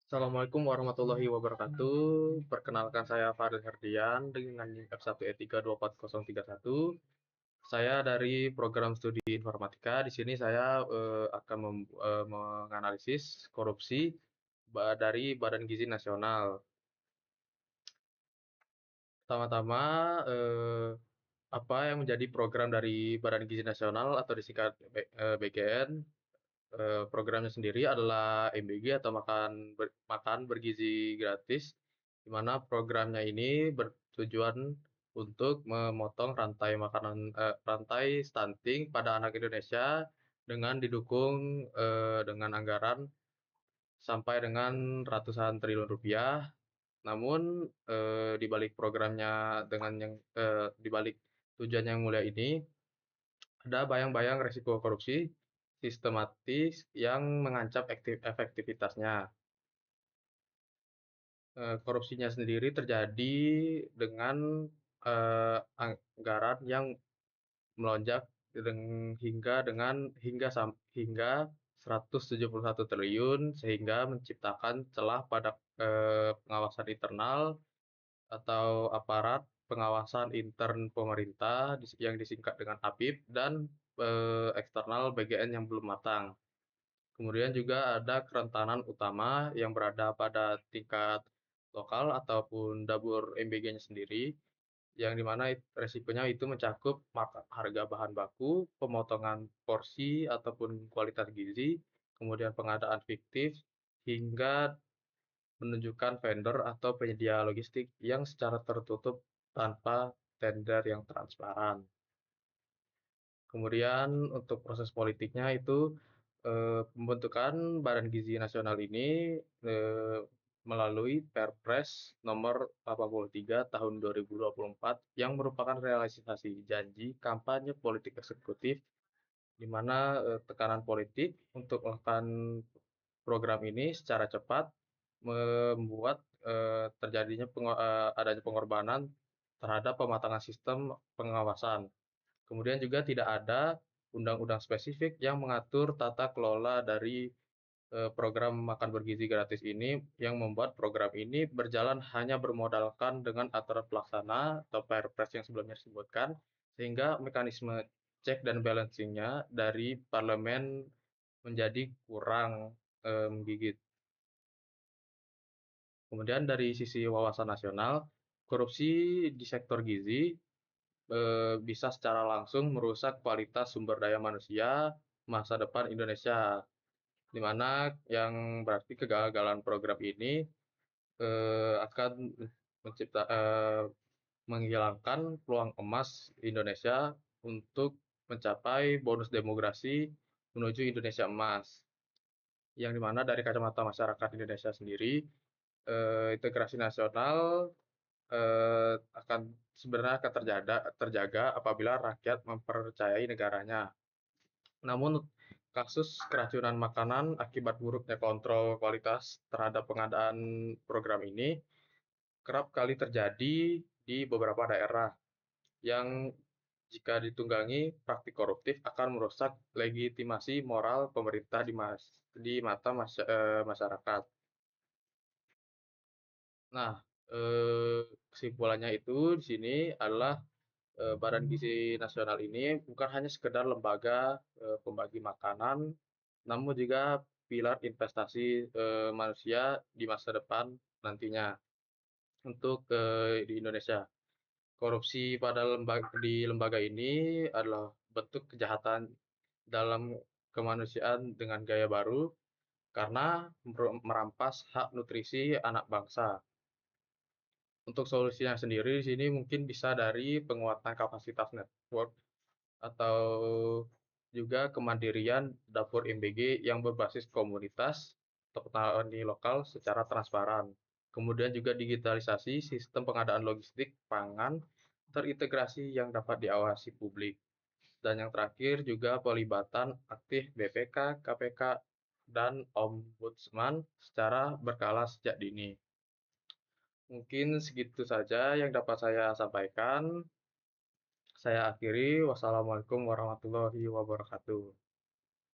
Assalamualaikum warahmatullahi wabarakatuh. Perkenalkan saya Farid Herdian dengan NIM F1E3240031. Saya dari program studi informatika. Di sini saya akan menganalisis korupsi dari Badan Gizi Nasional. Pertama-tama, apa yang menjadi program dari Badan Gizi Nasional atau disingkat BGN? Programnya sendiri adalah MBG atau makan bergizi gratis, di mana programnya ini bertujuan untuk memotong rantai stunting pada anak Indonesia dengan didukung dengan anggaran sampai dengan ratusan triliun rupiah. Namun di balik programnya di balik tujuan yang mulia ini ada bayang-bayang resiko korupsi sistematis yang mengancam efektivitasnya. Korupsinya sendiri terjadi dengan anggaran yang melonjak hingga 171 triliun sehingga menciptakan celah pada pengawasan internal atau aparat pengawasan intern pemerintah yang disingkat dengan APIP dan eksternal BGN yang belum matang. Kemudian juga ada kerentanan utama yang berada pada tingkat lokal ataupun dapur MBG-nya sendiri, yang dimana resikonya itu mencakup harga bahan baku, pemotongan porsi ataupun kualitas gizi, kemudian pengadaan fiktif, hingga menunjukkan vendor atau penyedia logistik yang secara tertutup tanpa tender yang transparan. Kemudian untuk proses politiknya itu pembentukan Badan Gizi Nasional ini melalui Perpres nomor 83 tahun 2024 yang merupakan realisasi janji kampanye politik eksekutif di mana tekanan politik untuk melakukan program ini secara cepat membuat adanya pengorbanan terhadap pematangan sistem pengawasan. Kemudian juga tidak ada undang-undang spesifik yang mengatur tata kelola dari program makan bergizi gratis ini, yang membuat program ini berjalan hanya bermodalkan dengan aturan pelaksana atau Perpres yang sebelumnya disebutkan, sehingga mekanisme check dan balancing-nya dari parlemen menjadi kurang menggigit. Kemudian dari sisi wawasan nasional, korupsi di sektor gizi bisa secara langsung merusak kualitas sumber daya manusia masa depan Indonesia, di mana yang berarti kegagalan program ini akan menghilangkan peluang emas Indonesia untuk mencapai bonus demografi menuju Indonesia emas, yang dimana dari kacamata masyarakat Indonesia sendiri, integrasi nasional akan terjaga apabila rakyat mempercayai negaranya. Namun kasus keracunan makanan akibat buruknya kontrol kualitas terhadap pengadaan program ini kerap kali terjadi di beberapa daerah yang jika ditunggangi praktik koruptif akan merusak legitimasi moral pemerintah di mata masyarakat. Nah, kesimpulannya itu di sini adalah Badan Gizi Nasional ini bukan hanya sekedar lembaga pembagi makanan, namun juga pilar investasi manusia di masa depan nantinya untuk di Indonesia. Korupsi di lembaga ini adalah bentuk kejahatan dalam kemanusiaan dengan gaya baru karena merampas hak nutrisi anak bangsa. Untuk solusinya sendiri di sini mungkin bisa dari penguatan kapasitas network atau juga kemandirian dapur MBG yang berbasis komunitas atau petani lokal secara transparan. Kemudian juga digitalisasi sistem pengadaan logistik pangan terintegrasi yang dapat diawasi publik. Dan yang terakhir juga pelibatan aktif BPK, KPK, dan Ombudsman secara berkala sejak dini. Mungkin segitu saja yang dapat saya sampaikan. Saya akhiri. Wassalamualaikum warahmatullahi wabarakatuh.